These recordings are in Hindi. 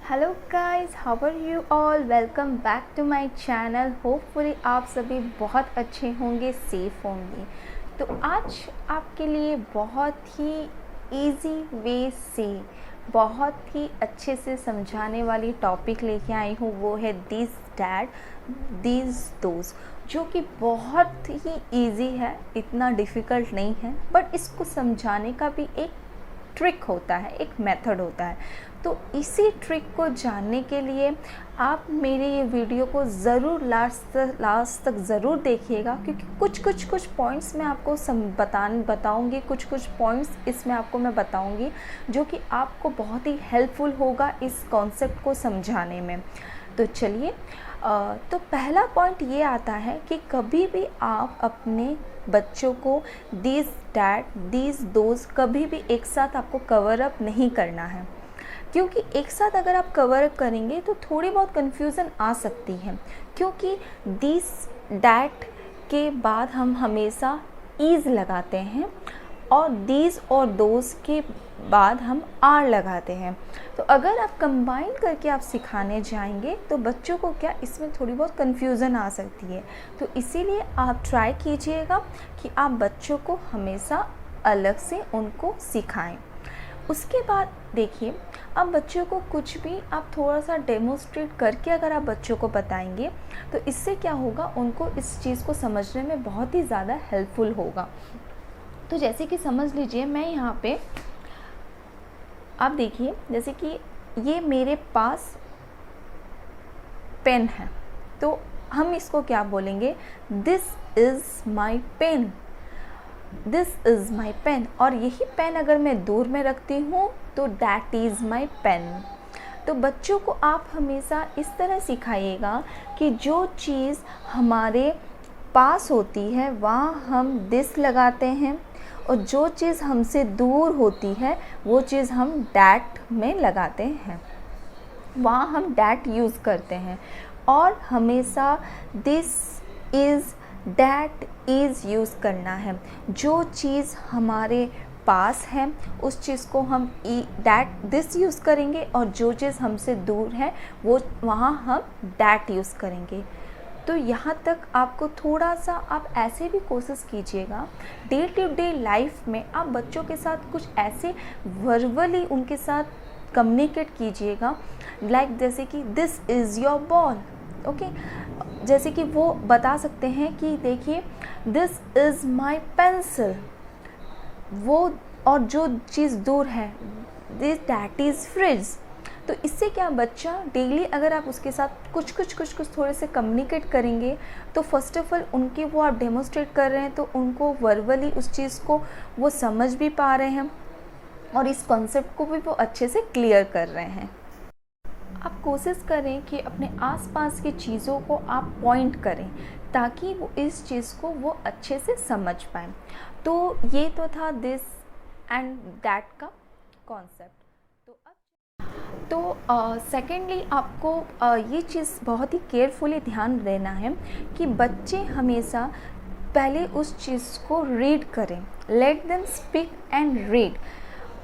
Hello guys, how are you all. Welcome back to my channel. Hopefully आप सभी बहुत अच्छे होंगे, सेफ होंगे। तो आज आपके लिए बहुत ही इजी वे से बहुत ही अच्छे से समझाने वाली टॉपिक लेके आई हूँ। वो है दिस डैट दिस दोस, जो कि बहुत ही इजी है, इतना डिफ़िकल्ट नहीं है। बट इसको समझाने का भी एक ट्रिक होता है, एक मेथड होता है। तो इसी ट्रिक को जानने के लिए आप मेरे ये वीडियो को ज़रूर लास्ट तक ज़रूर देखिएगा, क्योंकि कुछ पॉइंट्स मैं आपको बताऊंगी। कुछ पॉइंट्स इसमें आपको मैं बताऊंगी जो कि आपको बहुत ही हेल्पफुल होगा इस कॉन्सेप्ट को समझाने में। तो चलिए, तो पहला पॉइंट ये आता है कि कभी भी आप अपने बच्चों को दिस डैट दिस दोस कभी भी एक साथ आपको कवर अप नहीं करना है, क्योंकि एक साथ अगर आप कवर अप करेंगे तो थोड़ी बहुत कन्फ्यूज़न आ सकती है। क्योंकि दिस डैट के बाद हम हमेशा ईज़ लगाते हैं और दीज और दोस के बाद हम आर लगाते हैं। तो अगर आप कंबाइन करके आप सिखाने जाएंगे तो बच्चों को क्या इसमें थोड़ी बहुत कन्फ्यूज़न आ सकती है। तो इसीलिए आप ट्राई कीजिएगा कि आप बच्चों को हमेशा अलग से उनको सिखाएं। उसके बाद देखिए, अब बच्चों को कुछ भी आप थोड़ा सा डेमोस्ट्रेट करके अगर आप बच्चों को बताएंगे तो इससे क्या होगा, उनको इस चीज़ को समझने में बहुत ही ज़्यादा हेल्पफुल होगा। तो जैसे कि समझ लीजिए, मैं यहाँ पे आप देखिए, जैसे कि ये मेरे पास पेन है, तो हम इसको क्या बोलेंगे, this is my pen, this is my pen. और यही पेन अगर मैं दूर में रखती हूँ तो दैट इज़ माई पेन। तो बच्चों को आप हमेशा इस तरह सिखाइएगा कि जो चीज़ हमारे पास होती है वहाँ हम दिस लगाते हैं, और जो चीज़ हमसे दूर होती है वो चीज़ हम डैट में लगाते हैं, वहाँ हम डैट यूज़ करते हैं। और हमेशा this is that is use करना है। जो चीज़ हमारे पास है उस चीज़ को हम डैट दिस यूज़ करेंगे, और जो चीज़ हमसे दूर है वो वहाँ हम डैट यूज़ करेंगे। तो यहाँ तक आपको थोड़ा सा आप ऐसे भी कोशिश कीजिएगा, डे टू डे लाइफ में आप बच्चों के साथ कुछ ऐसे वर्बली उनके साथ कम्युनिकेट कीजिएगा, लाइक जैसे कि this is your ball. Okay, जैसे कि वो बता सकते हैं कि देखिए दिस इज़ माई पेंसिल, वो और जो चीज़ दूर है दिस डैट इज़ फ्रिज। तो इससे क्या, बच्चा डेली अगर आप उसके साथ कुछ थोड़े से कम्युनिकेट करेंगे तो फर्स्ट ऑफ ऑल उनकी वो आप डेमोस्ट्रेट कर रहे हैं तो उनको वर्बली उस चीज़ को वो समझ भी पा रहे हैं और इस कॉन्सेप्ट को भी वो अच्छे से क्लियर कर रहे हैं। आप कोशिश करें कि अपने आसपास की चीज़ों को आप पॉइंट करें ताकि वो इस चीज़ को वो अच्छे से समझ पाएँ। तो ये तो था दिस एंड दैट का कॉन्सेप्ट। तो सेकेंडली आपको ये चीज़ बहुत ही केयरफुली ध्यान देना है कि बच्चे हमेशा पहले उस चीज़ को रीड करें, let them speak and read.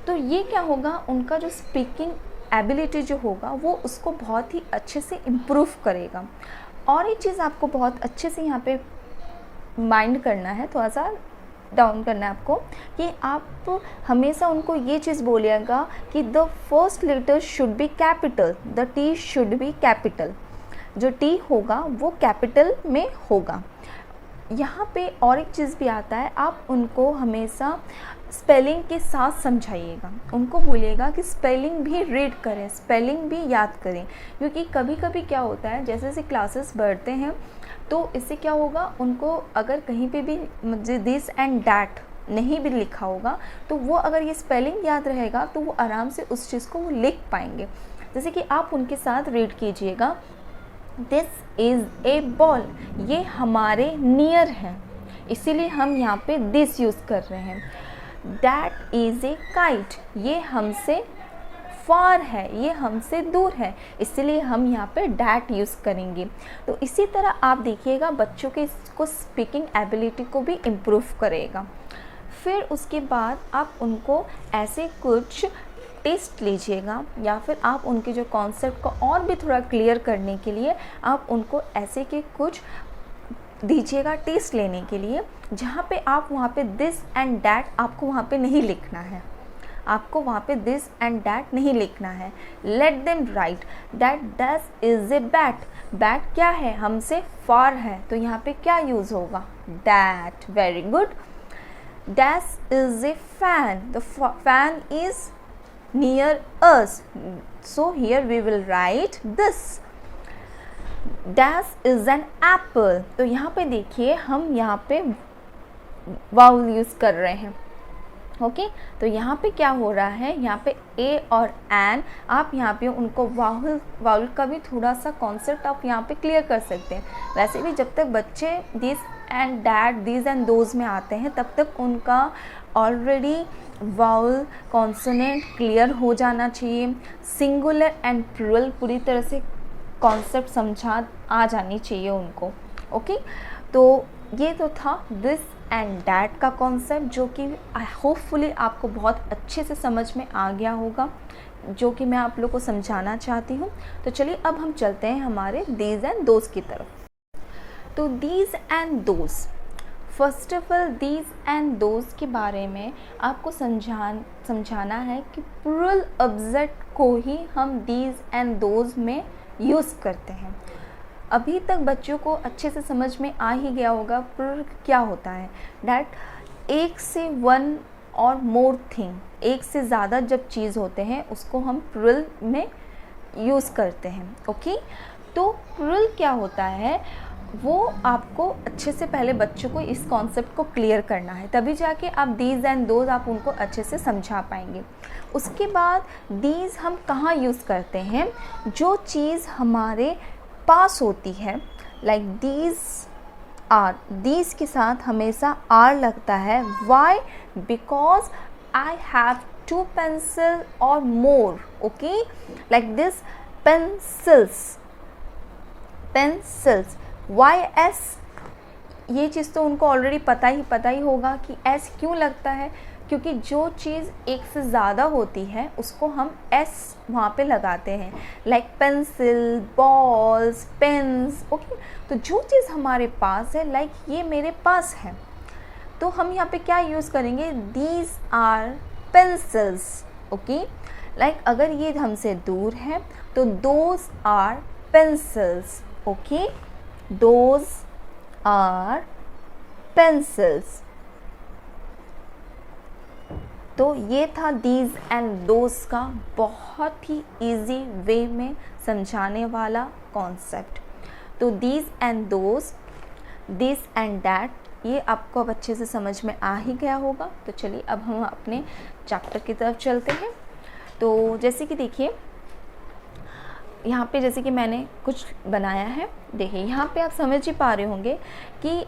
तो ये क्या होगा, उनका जो स्पीकिंग एबिलिटी जो होगा वो उसको बहुत ही अच्छे से इम्प्रूव करेगा। और ये चीज़ आपको बहुत अच्छे से यहाँ पे माइंड करना है, थोड़ा सा डाउन करना है आपको, कि आप हमेशा उनको ये चीज़ बोलिएगा कि the first letter should be capital, the T should be capital. जो टी होगा वो कैपिटल में होगा। यहाँ पे और एक चीज़ भी आता है, आप उनको हमेशा स्पेलिंग के साथ समझाइएगा। उनको बोलिएगा कि स्पेलिंग भी रीड करें, स्पेलिंग भी याद करें, क्योंकि कभी कभी क्या होता है, जैसे जैसे क्लासेस बढ़ते हैं तो इससे क्या होगा, उनको अगर कहीं पे भी दिस एंड डैट नहीं भी लिखा होगा तो वो अगर ये स्पेलिंग याद रहेगा तो वो आराम से उस चीज़ को वो लिख पाएंगे। जैसे कि आप उनके साथ रीड कीजिएगा, दिस इज़ ए बॉल, ये हमारे नियर है इसीलिए हम यहाँ पे दिस यूज़ कर रहे हैं। दैट इज़ ए काइट, ये हमसे फार है, ये हमसे दूर है, इसलिए हम यहाँ पे डैट यूज़ करेंगे। तो इसी तरह आप देखिएगा बच्चों के इसको स्पीकिंग एबिलिटी को भी इम्प्रूव करेगा। फिर उसके बाद आप उनको ऐसे कुछ टेस्ट लीजिएगा, या फिर आप उनके जो कॉन्सेप्ट को और भी थोड़ा क्लियर करने के लिए आप उनको ऐसे के कुछ दीजिएगा टेस्ट लेने के लिए, जहाँ पे आप वहाँ पे दिस एंड दैट आपको वहाँ पे नहीं लिखना है, आपको वहाँ पे दिस एंड दैट नहीं लिखना है। Let them right that that is a bat. Bat क्या है, हमसे फार है, तो यहाँ पे क्या यूज़ होगा, that. Very good. That is a fan, the fan is near us, so here we will write this. Dash is an apple, तो यहाँ पे देखिए हम यहाँ पे वाउल यूज़ कर रहे हैं। ओके तो यहाँ पे क्या हो रहा है, यहाँ पे ए और एन, आप यहाँ पे उनको वाउल का भी थोड़ा सा कॉन्सेप्ट आप यहाँ पे क्लियर कर सकते हैं। वैसे भी जब तक बच्चे this and that, this and those में आते हैं, तब तक उनका ऑलरेडी वाउल कॉन्सोनेंट क्लियर हो जाना चाहिए, सिंगुलर एंड प्लूरल पूरी तरह से कॉन्सेप्ट समझा आ जानी चाहिए उनको। ओके तो ये तो था दिस एंड दैट का कॉन्सेप्ट, जो कि होपफुली आपको बहुत अच्छे से समझ में आ गया होगा, जो कि मैं आप लोग को समझाना चाहती हूँ। तो चलिए अब हम चलते हैं हमारे दीज एंड दोज की तरफ। तो these and those, first of all these and those के बारे में आपको समझाना है कि प्लूरल ऑब्जेक्ट को ही हम दीज एंड दोज में यूज़ करते हैं। अभी तक बच्चों को अच्छे से समझ में आ ही गया होगा प्लूरल क्या होता है, डैट एक से वन और मोर थिंग, एक से ज़्यादा जब चीज़ होते हैं उसको हम प्लूरल में यूज़ करते हैं। ओके तो प्लूरल क्या होता है वो आपको अच्छे से पहले बच्चों को इस कॉन्सेप्ट को क्लियर करना है, तभी जाके आप दीज एंड दोज आप उनको अच्छे से समझा पाएंगे। उसके बाद दीज हम कहाँ यूज़ करते हैं, जो चीज़ हमारे पास होती है, लाइक दीज आर, दीज के साथ हमेशा आर लगता है। Why, because I have to pencil और more. Okay like this pencils, pencils. Why yes, ये चीज़ तो उनको ऑलरेडी पता ही होगा कि एस क्यों लगता है, क्योंकि जो चीज़ एक से ज़्यादा होती है उसको हम एस वहाँ पे लगाते हैं, like pencil, balls, pens. Okay तो जो चीज़ हमारे पास है, लाइक ये मेरे पास है, तो हम यहाँ पे क्या यूज़ करेंगे, these are pencils. Okay like अगर ये हमसे दूर है तो those are pencils. Okay those are pencils. तो ये था दीज एंड दोज का बहुत ही इजी वे में समझाने वाला कॉन्सेप्ट। तो these and those, this and that, ये आपको अब अच्छे से समझ में आ ही गया होगा। तो चलिए अब हम अपने चैप्टर की तरफ चलते हैं। तो जैसे कि देखिए यहाँ पे जैसे कि मैंने कुछ बनाया है, देखिए यहाँ पे आप समझ ही पा रहे होंगे कि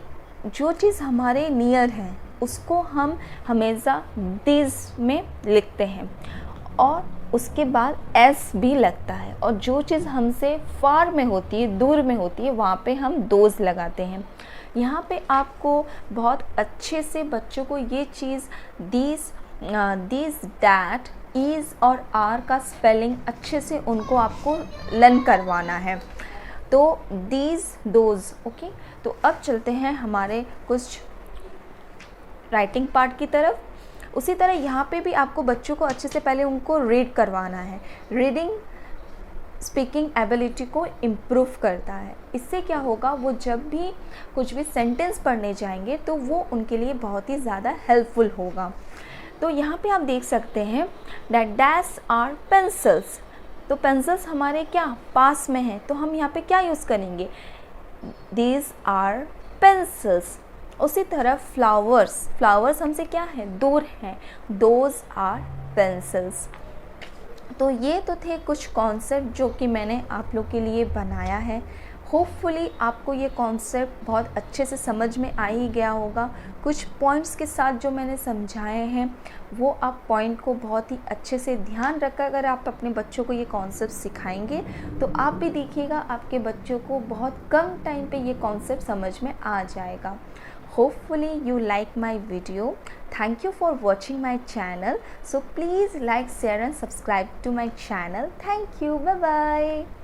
जो चीज़ हमारे नियर है उसको हम हमेशा दिस में लिखते हैं और उसके बाद एस भी लगता है, और जो चीज़ हमसे फार में होती है, दूर में होती है, वहाँ पे हम दोज लगाते हैं। यहाँ पे आपको बहुत अच्छे से बच्चों को ये चीज़ दिस, दैट, इज़ और आर का स्पेलिंग अच्छे से उनको आपको लर्न करवाना है। तो दीज, दोज। ओके तो अब चलते हैं हमारे कुछ राइटिंग पार्ट की तरफ। उसी तरह यहाँ पे भी आपको बच्चों को अच्छे से पहले उनको रीड करवाना है। रीडिंग स्पीकिंग एबिलिटी को इम्प्रूव करता है। इससे क्या होगा, वो जब भी कुछ भी सेंटेंस पढ़ने जाएंगे तो वो उनके लिए बहुत ही ज़्यादा हेल्पफुल होगा। तो यहाँ पे आप देख सकते हैं दैट डैश आर पेंसिल्स। तो पेंसिल्स हमारे क्या पास में है, तो हम यहाँ पे क्या यूज़ करेंगे, दीज आर पेंसिल्स। उसी तरह फ्लावर्स, फ्लावर्स हमसे क्या है, दूर हैं, दोज आर पेंसिल्स। तो ये तो थे कुछ कॉन्सेप्ट जो कि मैंने आप लोग के लिए बनाया है। होपफुली आपको ये कॉन्सेप्ट बहुत अच्छे से समझ में आ ही गया होगा। कुछ पॉइंट्स के साथ जो मैंने समझाए हैं वो आप पॉइंट को बहुत ही अच्छे से ध्यान रखकर अगर आप अपने बच्चों को ये कॉन्सेप्ट सिखाएंगे तो आप भी देखिएगा आपके बच्चों को बहुत कम टाइम पे ये कॉन्सेप्ट समझ में आ जाएगा। hopefully you like my video. Thank you for watching my channel. So please like, share and subscribe to my channel. Thank you. Bye bye.